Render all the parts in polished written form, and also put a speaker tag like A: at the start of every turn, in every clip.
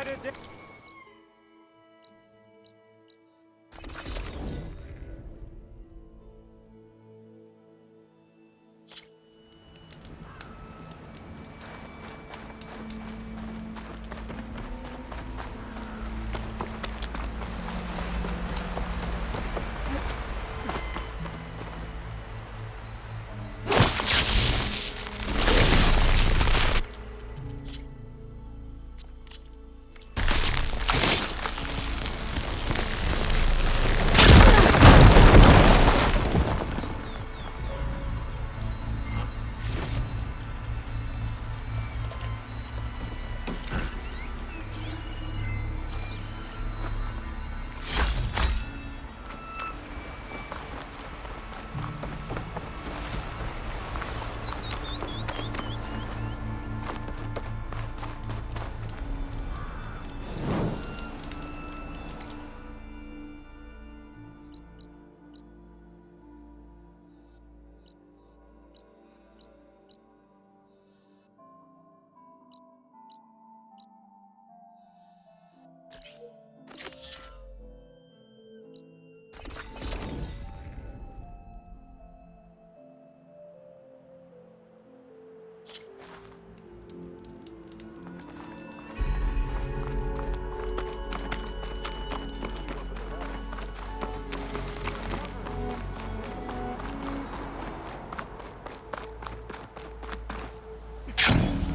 A: divided.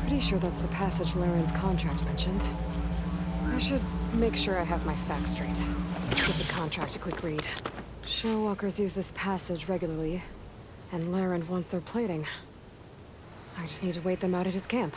B: Pretty sure that's the passage Laren's contract mentioned. I should make sure I have my facts straight. Give the contract a quick read. Showwalkers use this passage regularly, and Laren wants their plating. I just need to wait them out at his camp.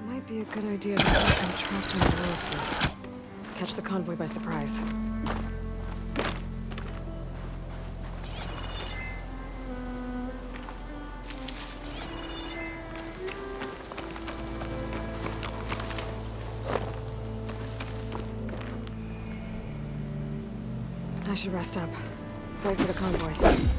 B: Might be a good idea to get some traps in the road first. Catch the convoy by surprise. I should rest up. Wait for the convoy.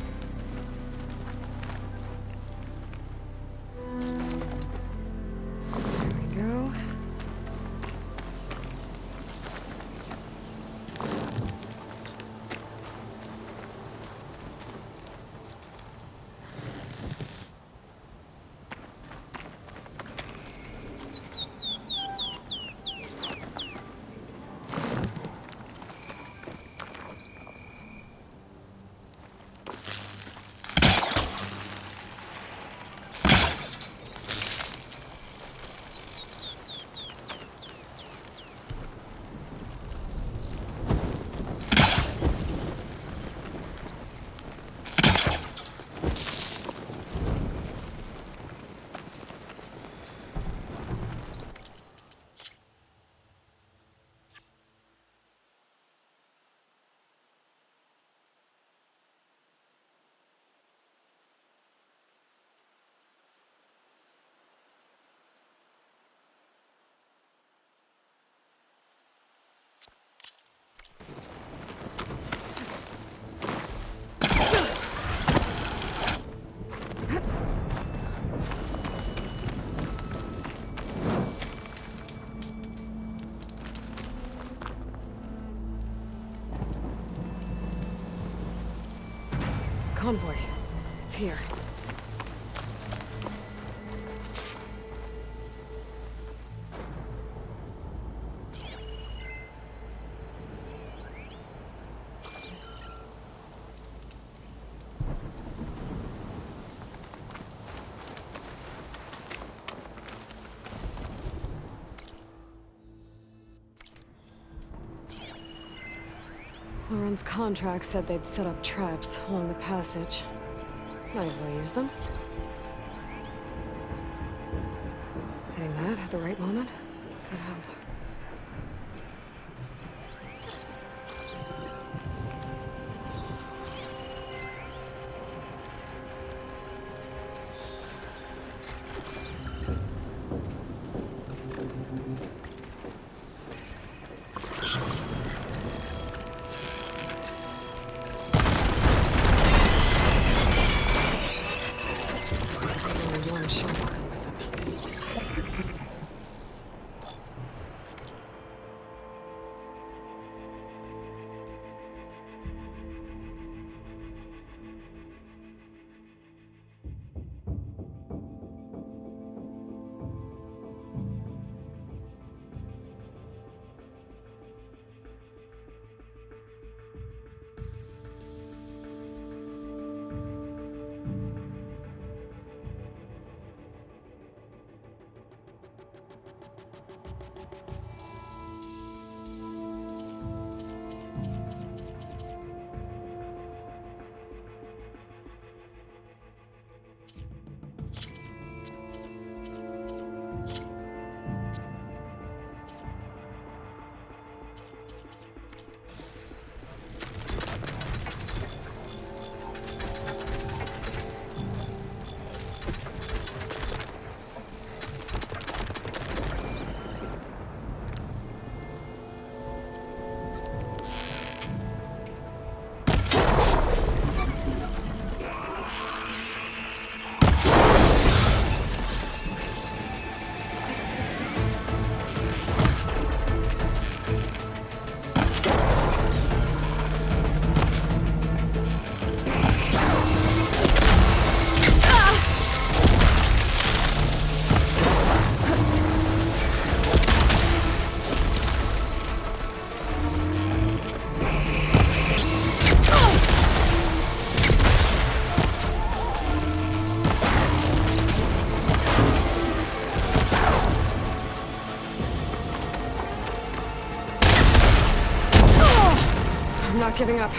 B: Convoy. It's here. Lauren's contract said they'd set up traps along the passage. Might as well use them. Hitting that at the right moment could help. One Shawwalker with him. I'm not giving up.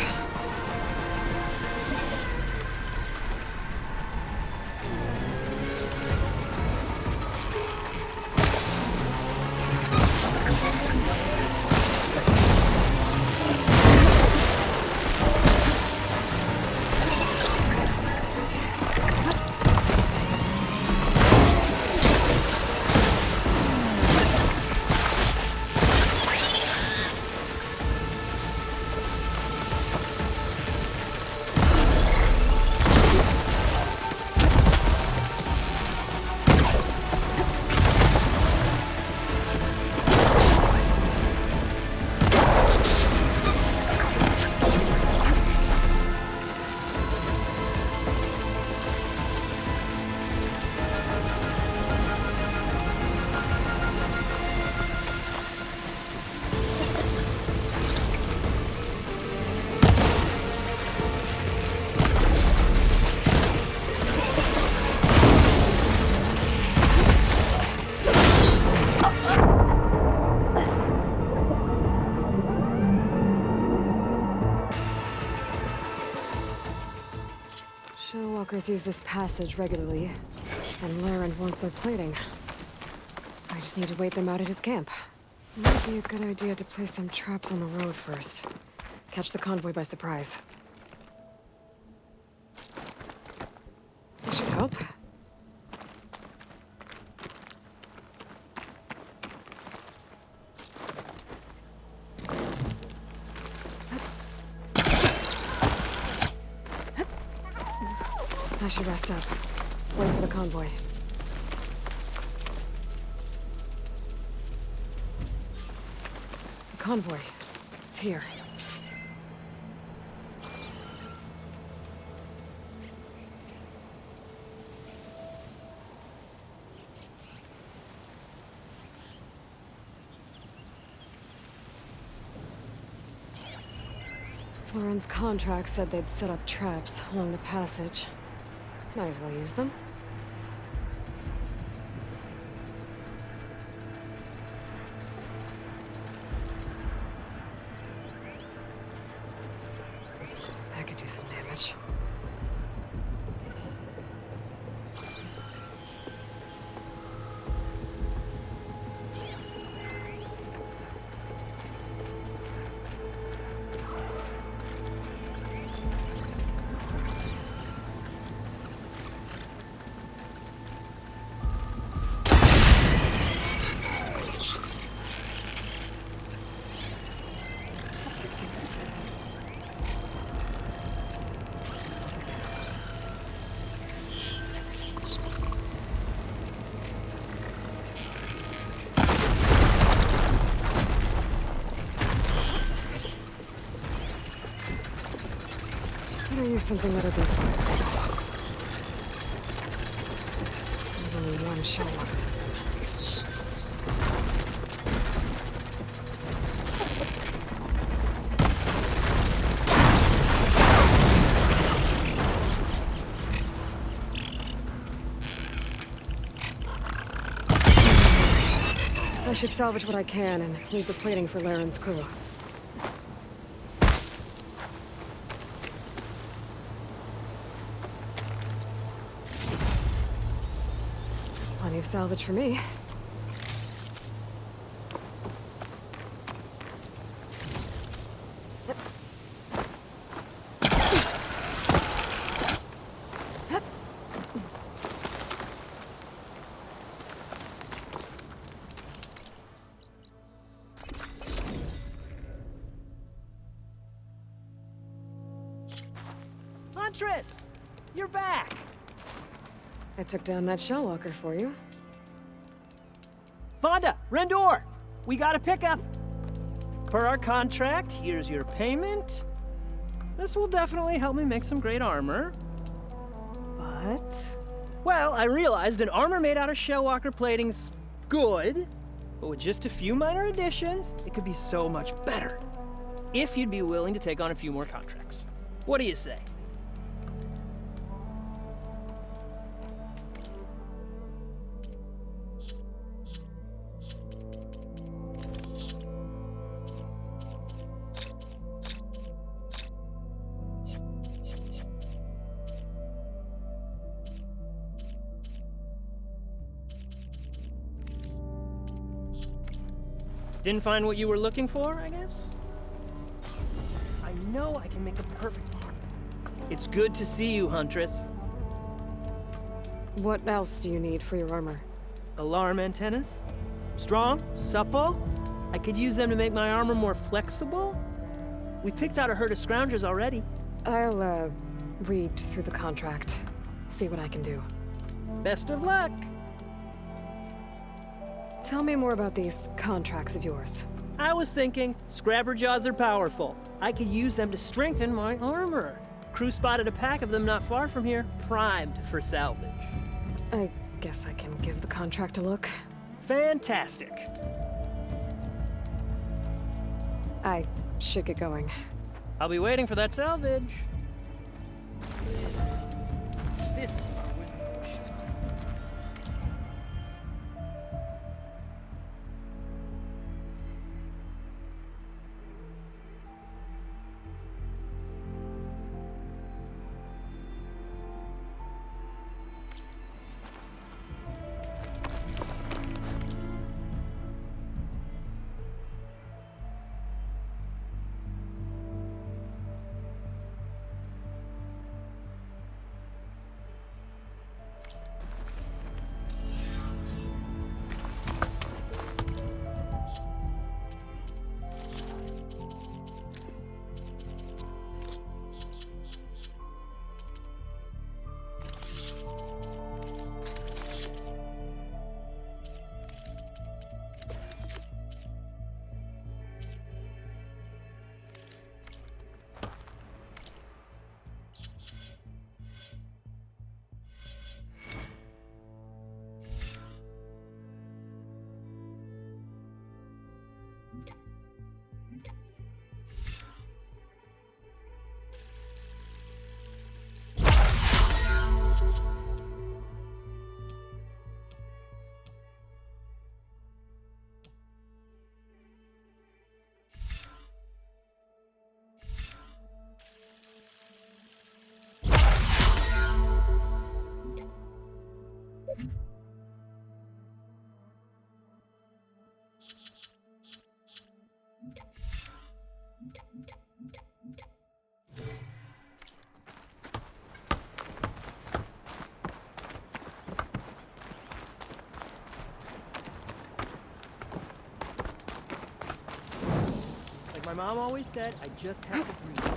B: Showwalkers use this passage regularly, and Laren wants their plating. I just need to wait them out at his camp. Might be a good idea to place some traps on the road first. Catch the convoy by surprise. This should help. I should rest up. Wait for the convoy. The convoy. It's here. Lauren's contract said they'd set up traps along the passage. Might as well use them. Could I use something that'll be fire? There's only one shell walker. I should salvage what I can and leave the plating for Laren's crew. That's plenty of salvage for me.
A: Huntress! You're back!
B: I took down that shell walker for you.
A: Vonda! Rendor! We got a pickup! Per our contract, here's your payment. This will definitely help me make some great armor.
B: But...
A: Well, I realized an armor made out of shellwalker plating's good, but with just a few minor additions, it could be so much better. If you'd be willing to take on a few more contracts. What do you say? Didn't find what you were looking for, I guess? I know I can make a perfect armor. It's good to see you, Huntress.
B: what else do you need for your armor?
A: Alarm antennas? Strong? Supple? I could use them to make my armor more flexible? We picked out a herd of scroungers already.
B: I'll, read through the contract. See what I can do.
A: Best of luck!
B: Tell me more about these contracts of yours.
A: I was thinking, Scrabberjaws are powerful. I could use them to strengthen my armor. Crew spotted a pack of them not far from here, primed for salvage.
B: I guess I can give the contract a look.
A: Fantastic.
B: I should get going.
A: I'll be waiting for that salvage. This is my window. Like my mom always said, I just have to breathe.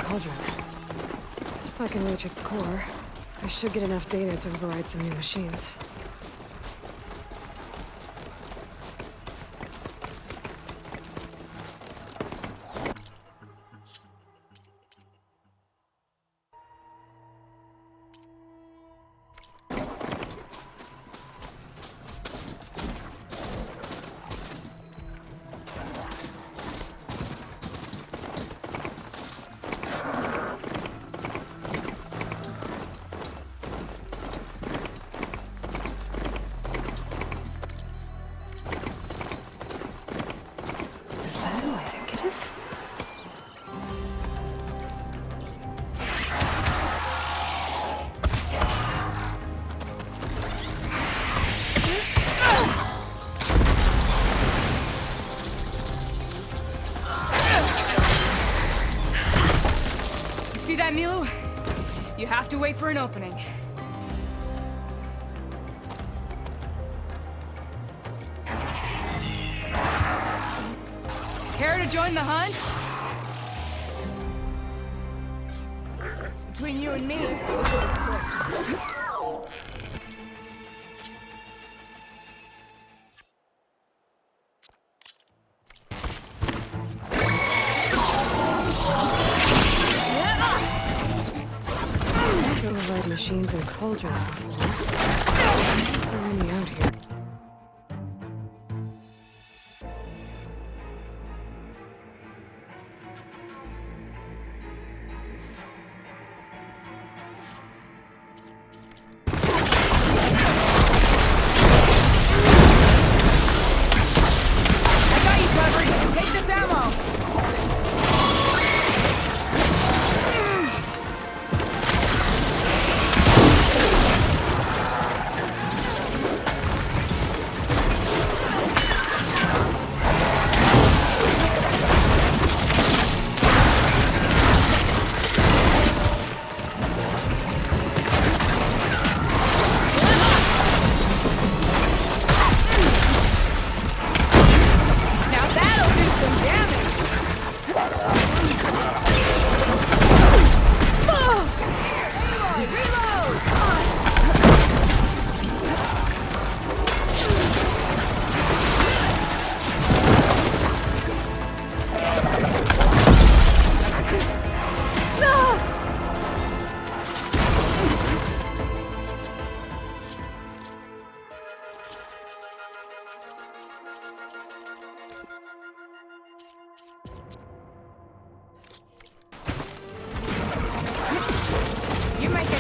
B: cauldron. If I can reach its core, I should get enough data to override some new machines. Is that who I think it is?
C: You see that, Milu? You have to wait for an opening. Care to join the hunt? Between you and me,
B: To override machines and cauldrons before. They're me out here.
C: I got you covered. Take this ammo. Now that'll do some damage. You're making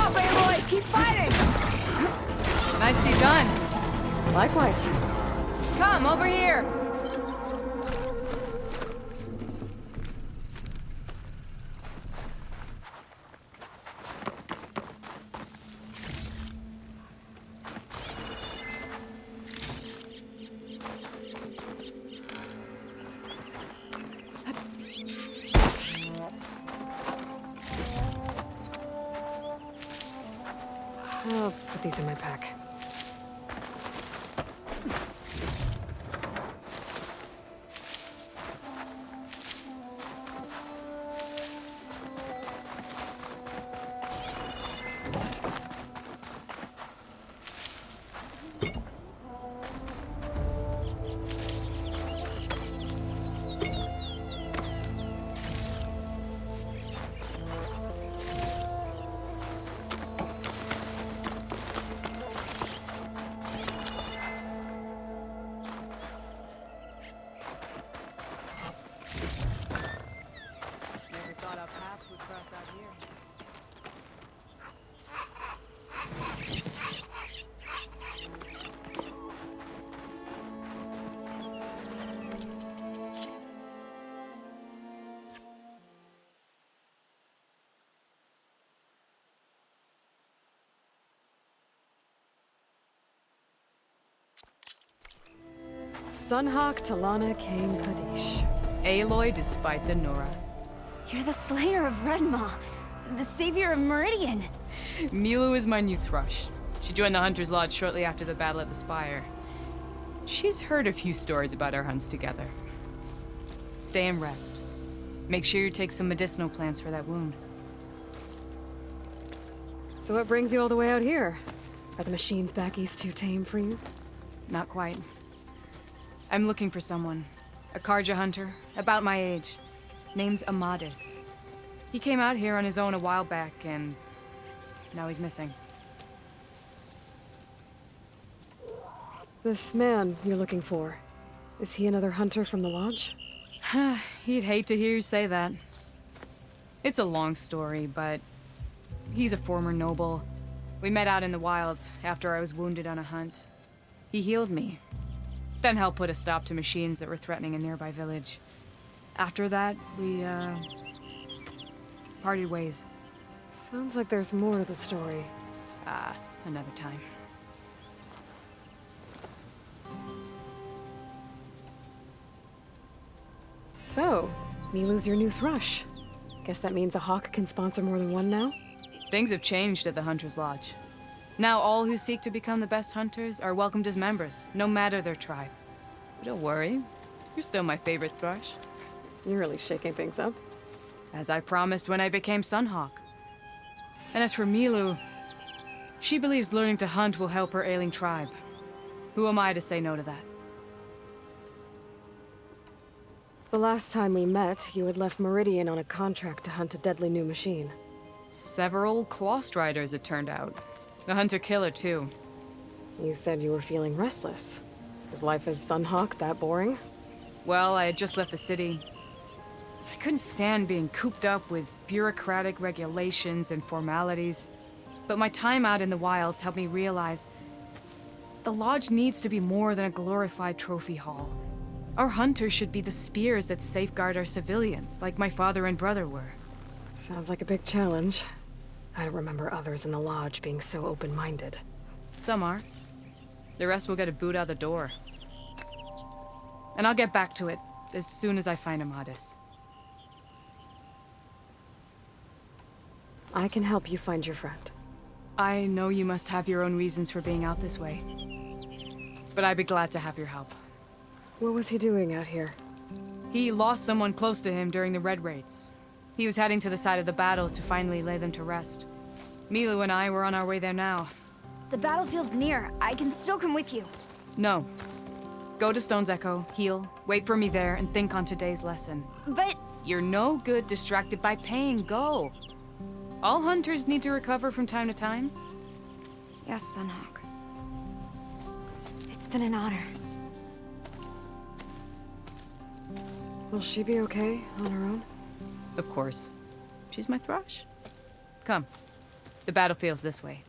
C: off, Aloy! Keep fighting! Nicely done.
B: Likewise.
C: Come, over here!
B: I'll put these in my pack.
C: Never thought our paths would cross out here.
B: Sunhawk Talana Kane Kadish.
C: Aloy despite the Nora.
D: You're the slayer of Redmaw, the savior of Meridian.
C: Milu is my new thrush. She joined the Hunter's Lodge shortly after the Battle of the Spire. She's heard a few stories about our hunts together. Stay and rest. Make sure you take some medicinal plants for that wound.
B: So what brings you all the way out here? Are the machines back east too tame for you?
C: Not quite. I'm looking for someone. A Karja hunter, about my age. Name's Amadis. He came out here on his own a while back, and now he's missing.
B: This man you're looking for, is he another hunter from the lodge?
C: He'd hate to hear you say that. It's a long story, but he's a former noble. We met out in the wilds after I was wounded on a hunt. He healed me, then helped put a stop to machines that were threatening a nearby village. After that, we, parted ways.
B: Sounds like there's more to the story.
C: Another time.
B: So, Milu's your new thrush. Guess that means a hawk can sponsor more than one now?
C: Things have changed at the Hunter's Lodge. Now all who seek to become the best hunters are welcomed as members, no matter their tribe. But don't worry, you're still my favorite thrush.
B: You're really shaking things up.
C: As I promised when I became Sunhawk. And as for Milu, she believes learning to hunt will help her ailing tribe. Who am I to say no to that?
B: The last time we met, you had left Meridian on a contract to hunt a deadly new machine.
C: Several Clawstriders, it turned out. The hunter-killer, too.
B: You said you were feeling restless. Was life as Sunhawk that boring?
C: Well, I had just left the city. I couldn't stand being cooped up with bureaucratic regulations and formalities. But my time out in the wilds helped me realize the Lodge needs to be more than a glorified trophy hall. Our hunters should be the spears that safeguard our civilians, like my father and brother were.
B: Sounds like a big challenge. I don't remember others in the Lodge being so open-minded.
C: Some are. The rest will get a boot out the door. And I'll get back to it as soon as I find Amadis.
B: I can help you find your friend.
C: I know you must have your own reasons for being out this way. But I'd be glad to have your help.
B: What was he doing out here?
C: He lost someone close to him during the Red Raids. He was heading to the side of the battle to finally lay them to rest. Milu and I were on our way there now.
D: The battlefield's near. I can still come with you.
C: No. Go to Stone's Echo, heal, wait for me there, and think on today's lesson.
D: But
C: You're no good distracted by pain. Go. All hunters need to recover from time to time.
D: yes, Sunhawk. It's been an honor.
B: Will she be okay on her own?
C: Of course. She's my thrush. Come. The battlefield's this way.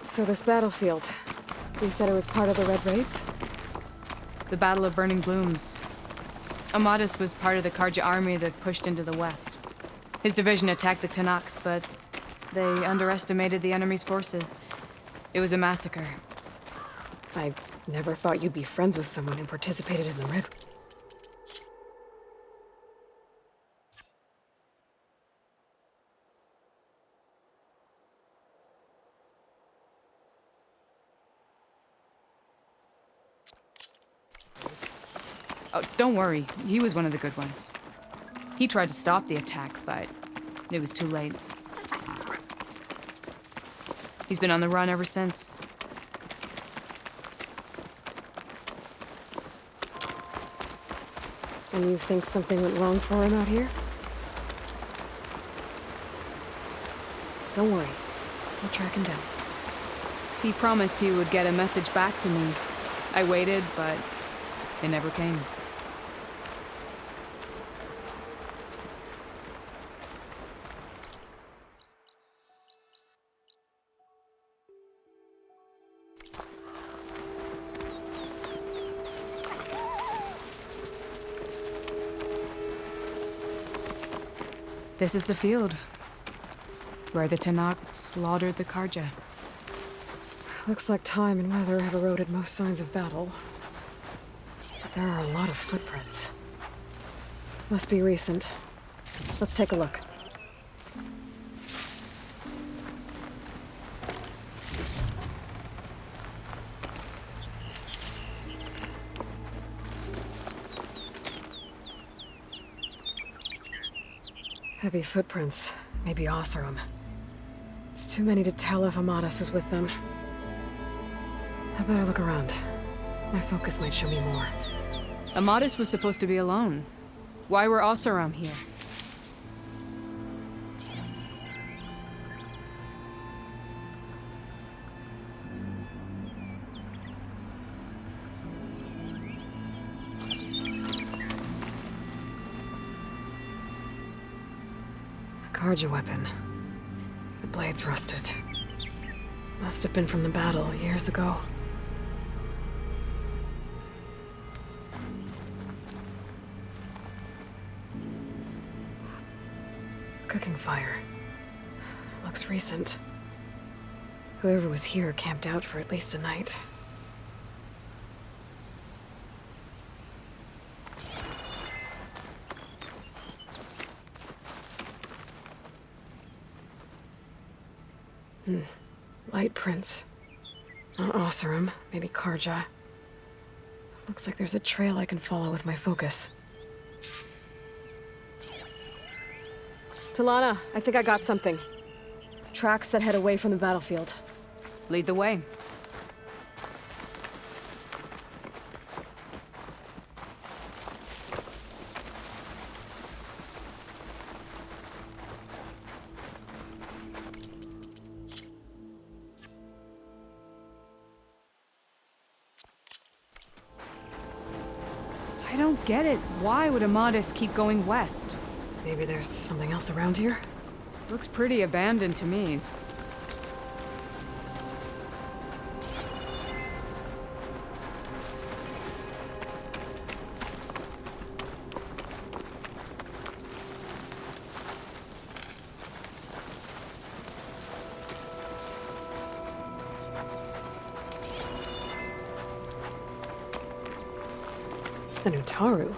B: So this battlefield, you said it was part of the Red Raids?
C: The Battle of Burning Blooms. Amadas was part of the Carja army that pushed into the west. His division attacked the Tenakth, but they underestimated the enemy's forces. It was a massacre.
B: I never thought you'd be friends with someone who participated in the Red...
C: Oh, don't worry. He was one of the good ones. He tried to stop the attack, but it was too late. He's been on the run ever since.
B: And you think something went wrong for him out here? Don't worry. I'll track him down.
C: He promised he would get a message back to me. I waited, but it never came. This is the field, where the Tenakth slaughtered the Carja.
B: Looks like time and weather have eroded most signs of battle. But there are a lot of footprints. Must be recent. Let's take a look. Heavy footprints. Maybe Oseram. It's too many to tell if Amadas is with them. I better look around. My focus might show me more.
C: Amadas was supposed to be alone. Why were Oseram here?
B: Carja weapon. The blade's rusted. Must have been from the battle years ago. Cooking fire. Looks recent. Whoever was here camped out for at least a night. Light prints. Not Oseram, maybe Carja. Looks like there's a trail I can follow with my focus. Talana, I think I got something. Tracks that head away from the battlefield.
C: Lead the way. I don't get it. Why would Amadas keep going west?
B: Maybe there's something else around here?
C: Looks pretty abandoned to me.
B: An Utaru?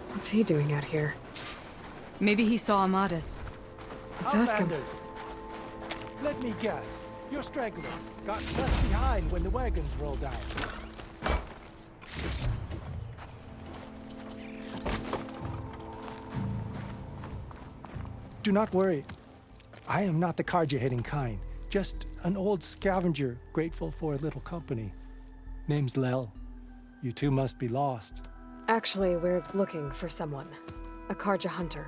B: What's he doing out here?
C: Maybe he saw Amadas.
B: Let's ask him.
E: Outlanders. Let me guess. You're stragglers. Got left behind when the wagons rolled out. Do not worry. I am not the Carja-hating kind. Just an old scavenger grateful for a little company. Name's Lel. You two must be lost.
B: Actually, we're looking for someone. A Carja hunter.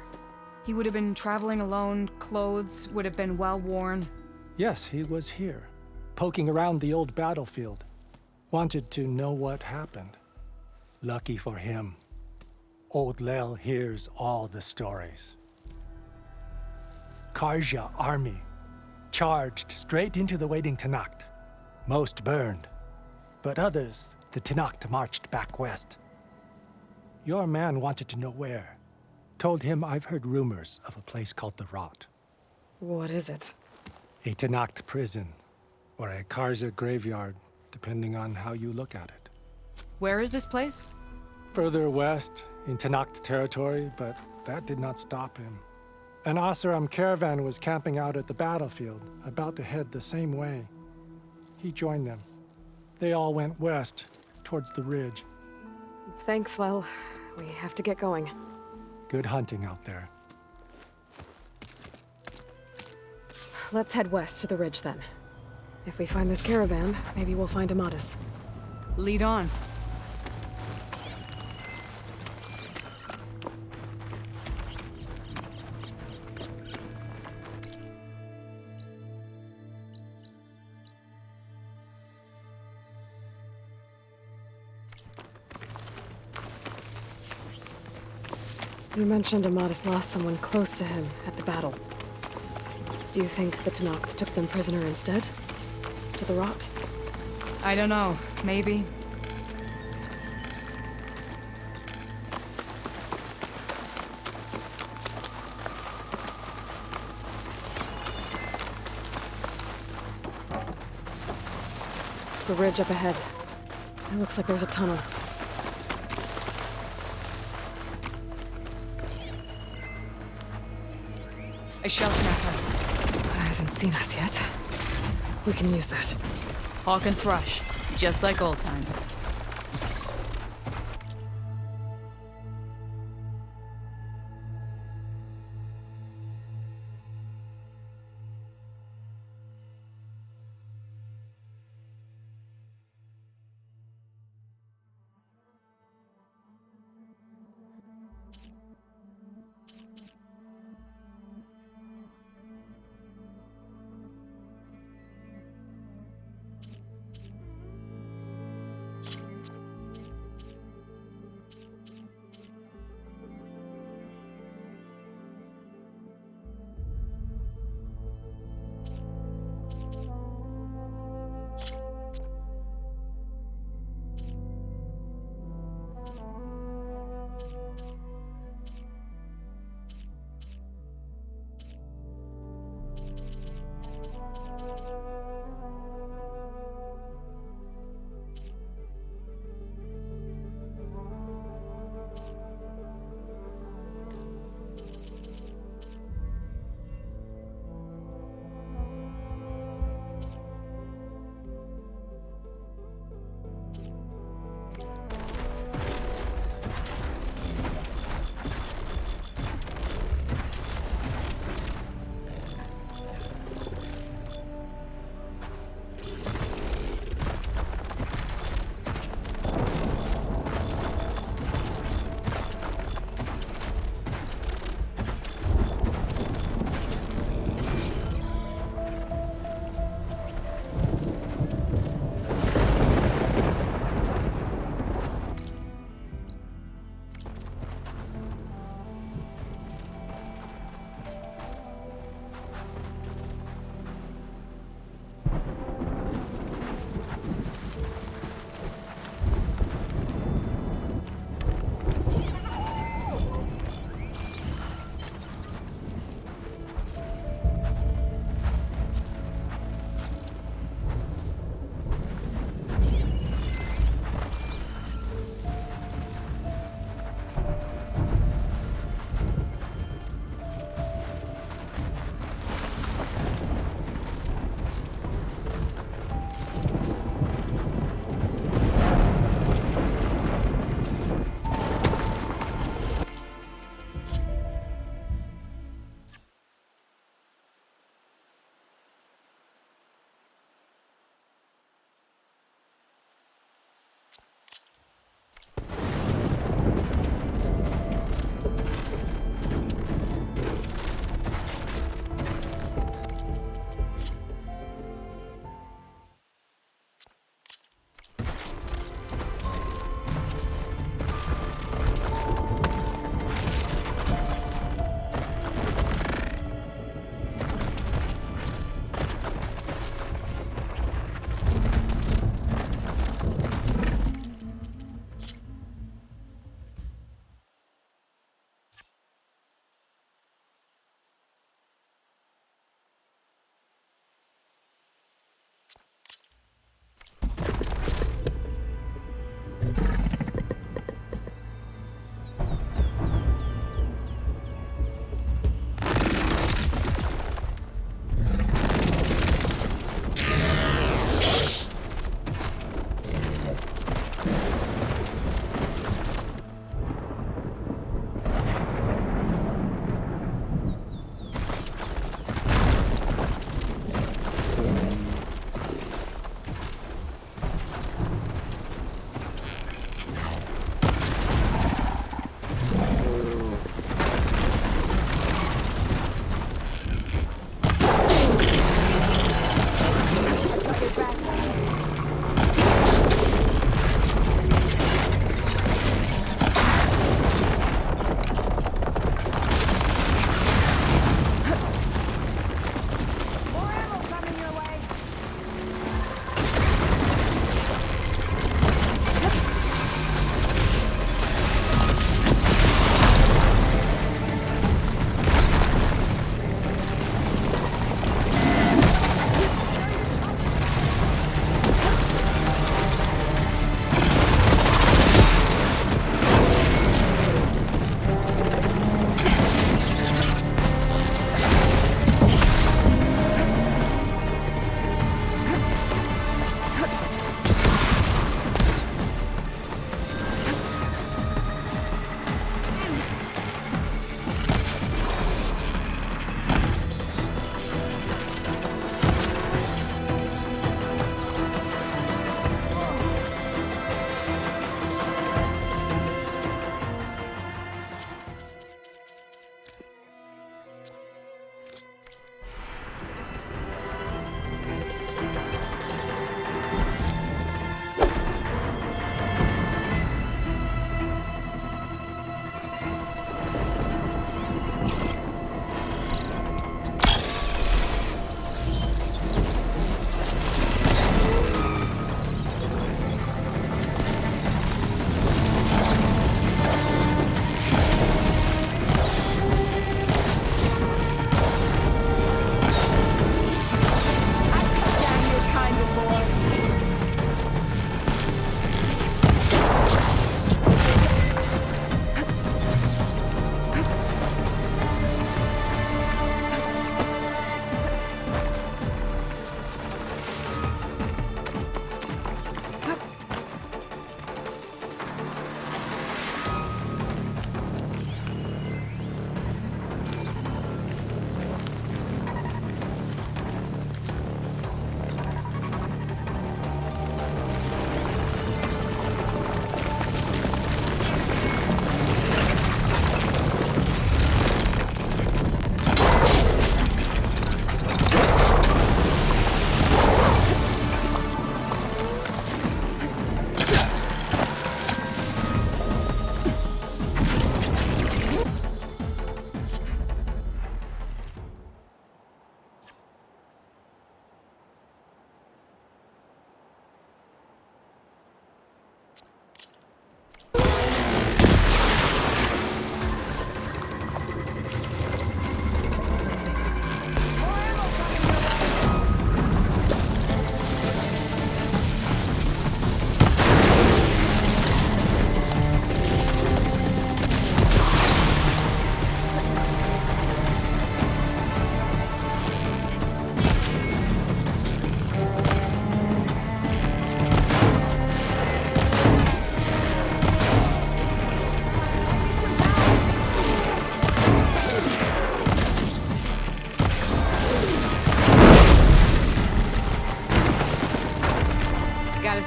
C: He would have been traveling alone, clothes would have been well worn.
E: Yes, he was here, poking around the old battlefield. Wanted to know what happened. Lucky for him, old Lel hears all the stories. Karja army charged straight into the waiting Tenakth. Most burned, but others, the Tenakth marched back west. Your man wanted to know where. Told him I've heard rumors of a place called the Rot.
B: What is it?
E: A Tenakth prison, or a Karja graveyard, depending on how you look at it.
C: Where is this place?
E: Further west, in Tenakth territory, but that did not stop him. An Oseram caravan was camping out at the battlefield, about to head the same way. He joined them. They all went west, towards the ridge.
B: Thanks, Lel. We have to get going.
E: Good hunting out there.
B: Let's head west to the ridge then. If we find this caravan, maybe we'll find Amadis.
C: Lead on.
B: You mentioned Amadis lost someone close to him at the battle. Do you think the Tenakth took them prisoner instead? To the Rot?
C: I don't know. Maybe.
B: The ridge up ahead. It looks like there's a tunnel.
C: A shell tracker.
B: It hasn't seen us yet. We can use that.
C: Hawk and Thrush. Just like old times.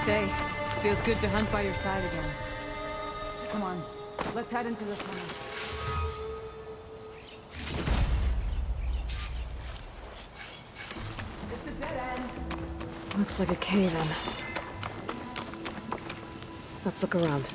C: say, feels good to hunt by your side again. Come on, let's head into the tunnel. It's a dead end.
B: Looks like a cave-in. Let's look around.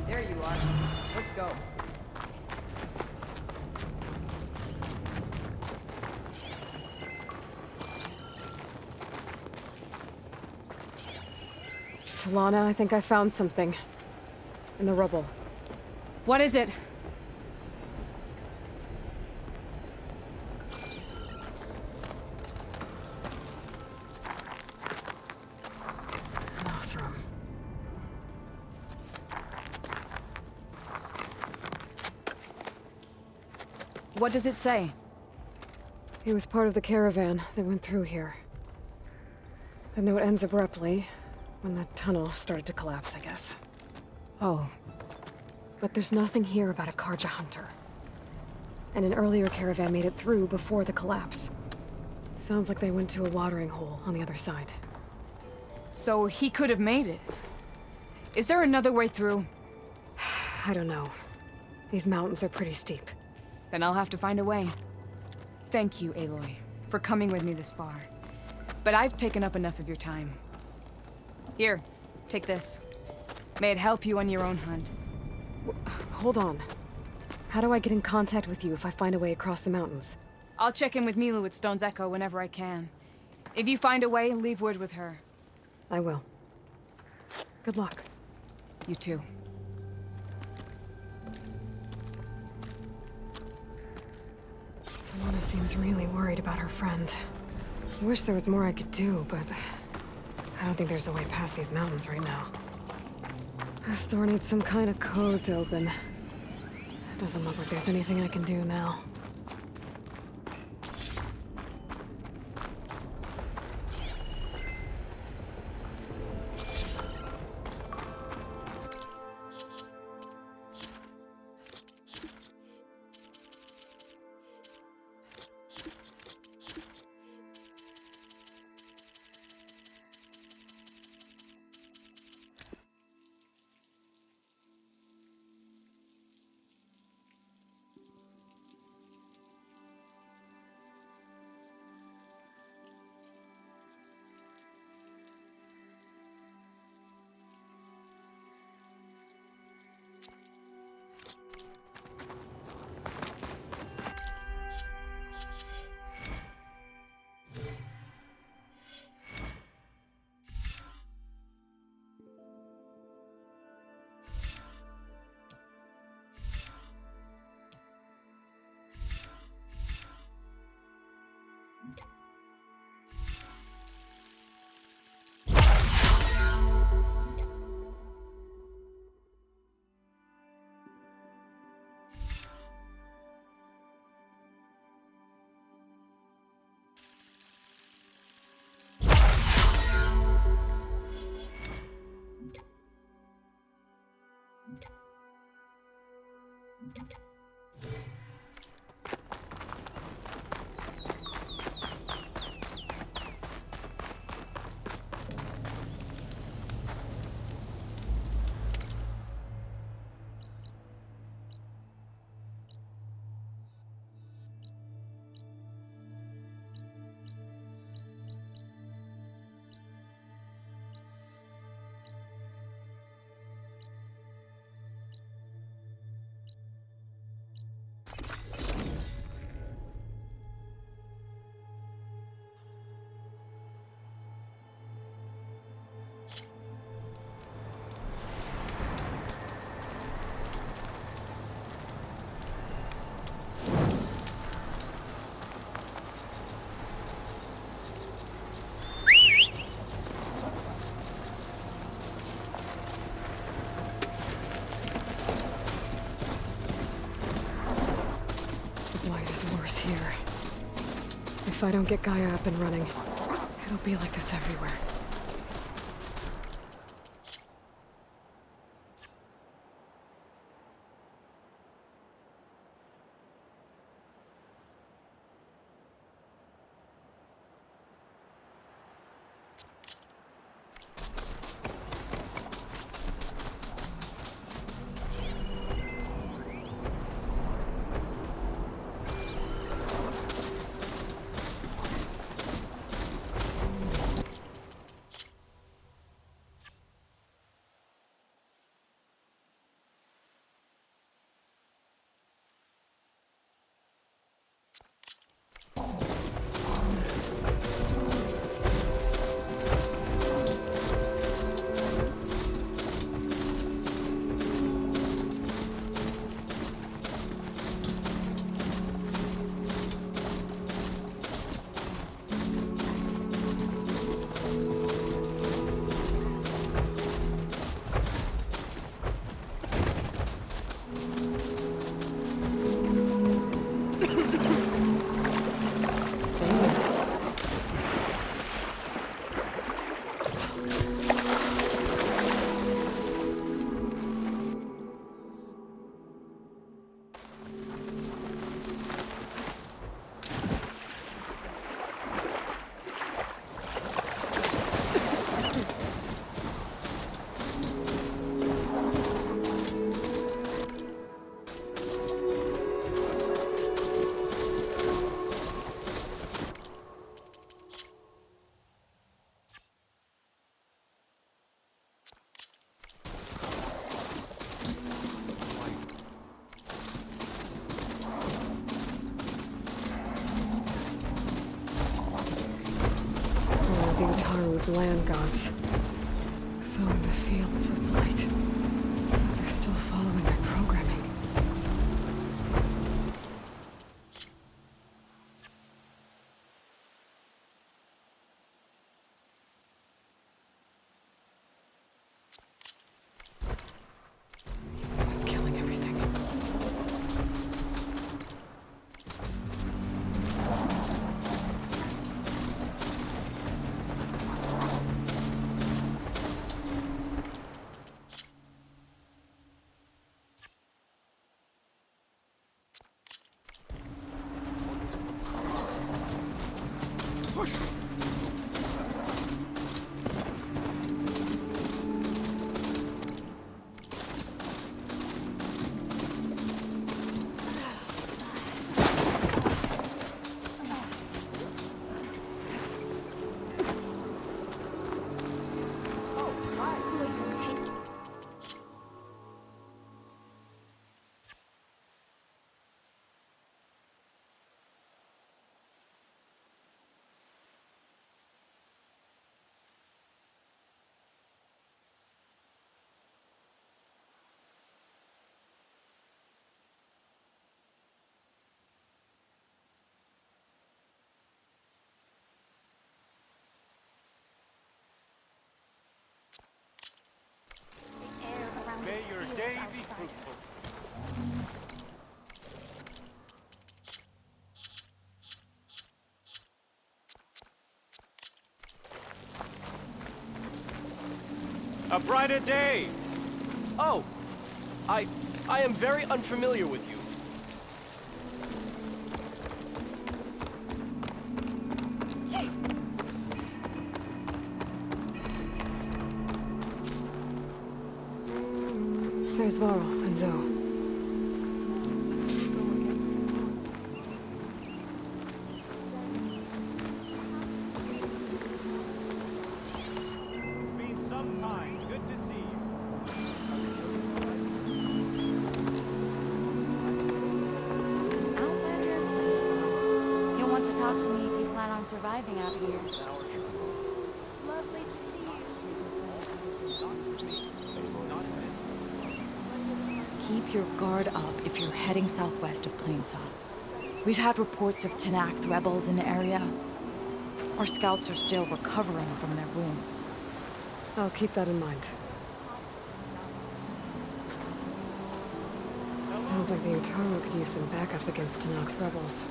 C: There you are. Let's go.
B: Talana, I think I found something. In the rubble.
C: What is it?
B: An Oseram.
C: What does it say?
B: He was part of the caravan that went through here. The note ends abruptly, when the tunnel started to collapse, I guess.
C: Oh.
B: But there's nothing here about a Karja hunter. And an earlier caravan made it through before the collapse. Sounds like they went to a watering hole on the other side.
C: So he could have made it. Is there another way through?
B: I don't know. These mountains are pretty steep.
C: Then I'll have to find a way. Thank you, Aloy, for coming with me this far. But I've taken up enough of your time. Here, take this. May it help you on your own hunt.
B: Hold on. How do I get in contact with you if I find a way across the mountains?
C: I'll check in with Milu at Stone's Echo whenever I can. If you find a way, leave word with her.
B: I will. Good luck.
C: You too.
B: Talana seems really worried about her friend. I wish there was more I could do, but I don't think there's a way past these mountains right now. This door needs some kind of code to open. It doesn't look like there's anything I can do now. Walker's here. If I don't get Gaia up and running, it'll be like this everywhere. The Utaru's land gods. Sowing the fields with blight. So they're still following my programming. What's killing everything?
F: May your day be fruitful. A brighter day!
G: Oh, I am very unfamiliar with you.
B: There's Varl and Zoe.
F: It's been some time. Good to see you.
D: I'll bet you're You'll want to talk to me if you plan on surviving out here. Lovely to see you.
H: Keep your guard up if you're heading southwest of Plainsong. We've had reports of Tenakth rebels in the area. Our scouts are still recovering from their wounds.
B: I'll keep that in mind. Sounds like the Utaru could use some backup against Tenakth rebels.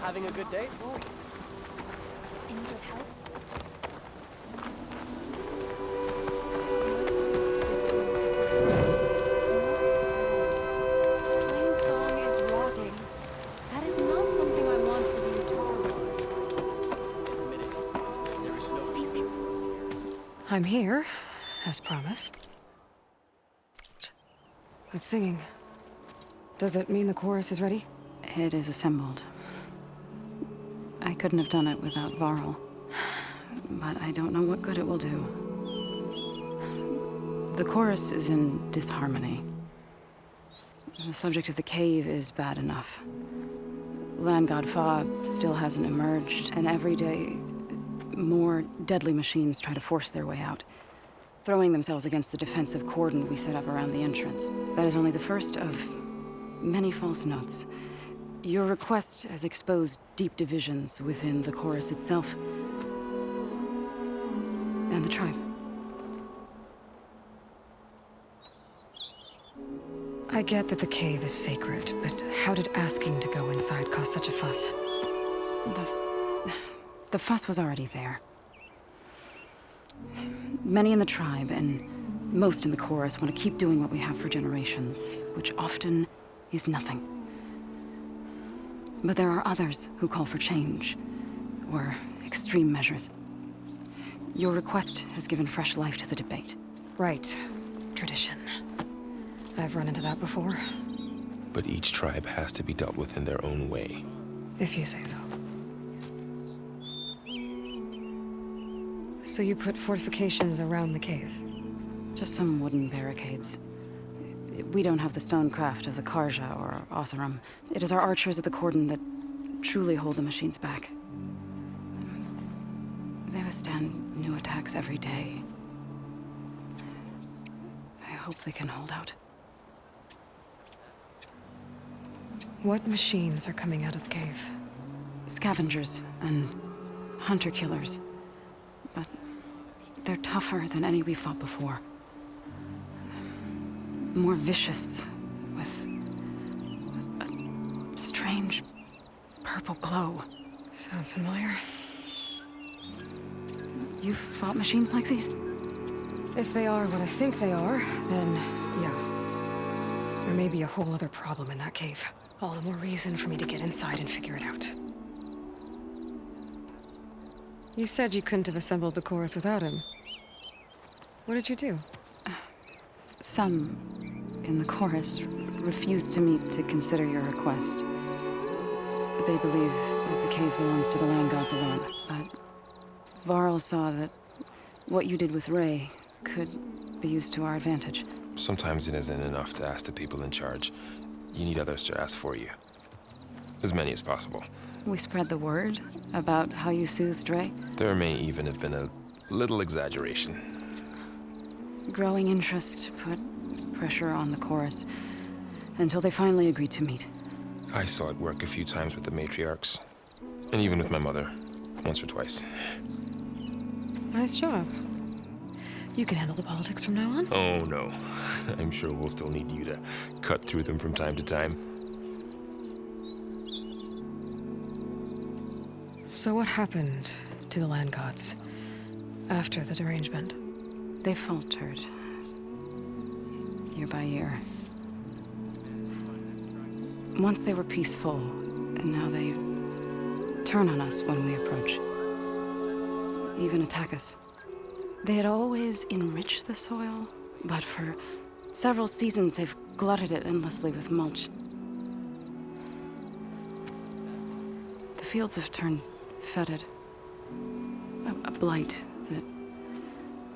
G: Having a good day?
D: Any good help? Plain Song is rotting. That is not something I want for the Utara.
G: Admitted, there is no future for us here.
B: I'm here, as promised. It's singing. Does it mean the chorus is ready?
I: It is assembled. I couldn't have done it without Varl. But I don't know what good it will do. The chorus is in disharmony. The subject of the cave is bad enough. Land God Fa still hasn't emerged, and every day, more deadly machines try to force their way out, throwing themselves against the defensive cordon we set up around the entrance. That is only the first of many false notes. Your request has exposed deep divisions within the chorus itself and the tribe.
B: I get that the cave is sacred, but how did asking to go inside cause such a fuss?
I: The fuss was already there. Many in the tribe, and most in the chorus, want to keep doing what we have for generations, which often is nothing. But there are others who call for change, or extreme measures. Your request has given fresh life to the debate.
B: Right. Tradition. I've run into that before.
J: But each tribe has to be dealt with in their own way.
B: If you say so. So you put fortifications around the cave?
I: Just some wooden barricades. We don't have the stonecraft of the Karja or Oseram. It is our archers at the cordon that truly hold the machines back. They withstand new attacks every day. I hope they can hold out.
B: What machines are coming out of the cave?
I: Scavengers and hunter-killers. But they're tougher than any we fought before. More vicious, with a strange purple glow.
B: Sounds familiar.
I: You've fought machines like these?
B: If they are what I think they are, then yeah. There may be a whole other problem in that cave. All the more reason for me to get inside and figure it out. You said you couldn't have assembled the chorus without him. What did you do?
I: Some in the chorus refused to meet to consider your request. They believe that the cave belongs to the land gods alone, but Varl saw that what you did with Ray could be used to our advantage.
J: Sometimes it isn't enough to ask the people in charge. You need others to ask for you. As many as possible.
I: We spread the word about how you soothed Ray.
J: There may even have been a little exaggeration.
I: Growing interest put pressure on the chorus until they finally agreed to meet.
J: I saw it work a few times with the matriarchs. And even with my mother. Once or twice.
B: Nice job. You can handle the politics from now on?
J: Oh, no. I'm sure we'll still need you to cut through them from time to time.
B: So what happened to the land gods after the derangement?
I: They faltered. Year by year. Once they were peaceful, and now they turn on us when we approach. Even attack us. They had always enriched the soil, but for several seasons they've glutted it endlessly with mulch. The fields have turned fetid. A blight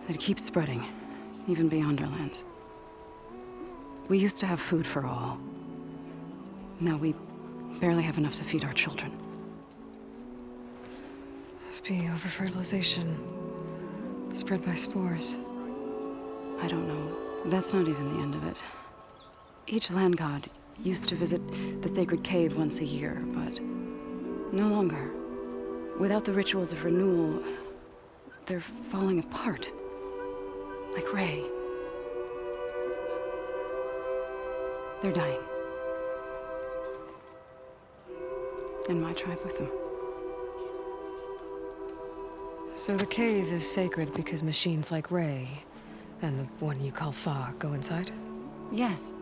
I: that keeps spreading, even beyond our lands. We used to have food for all. Now we barely have enough to feed our children.
B: Must be over-fertilization. Spread by spores.
I: I don't know. That's not even the end of it. Each land god used to visit the sacred cave once a year, but no longer. Without the rituals of renewal, they're falling apart. Like Ray. They're dying. and my tribe with them.
B: So the cave is sacred because machines like Ray, and the one you call Fa, go inside?
H: Yes.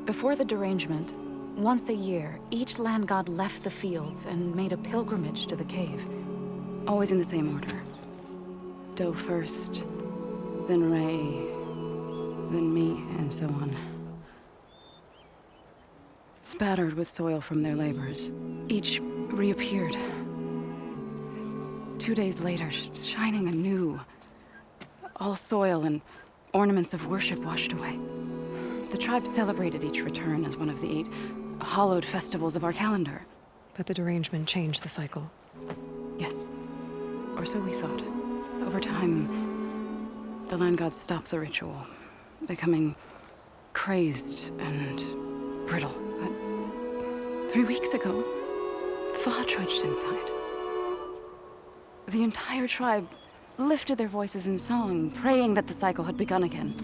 H: Before the derangement, once a year, each land god left the fields and made a pilgrimage to the cave.
I: Always in the same order. Doe first, then Ray, then me, and so on. Spattered with soil from their labors, each reappeared. 2 days later, shining anew. All soil and ornaments of worship washed away. The tribe celebrated each return as one of the 8 hallowed festivals of our calendar.
B: But the derangement changed the cycle.
I: Yes. Or so we thought. Over time, the land gods stopped the ritual, becoming crazed and brittle. But 3 weeks ago, Fa trudged inside. The entire tribe lifted their voices in song, praying that the cycle had begun again.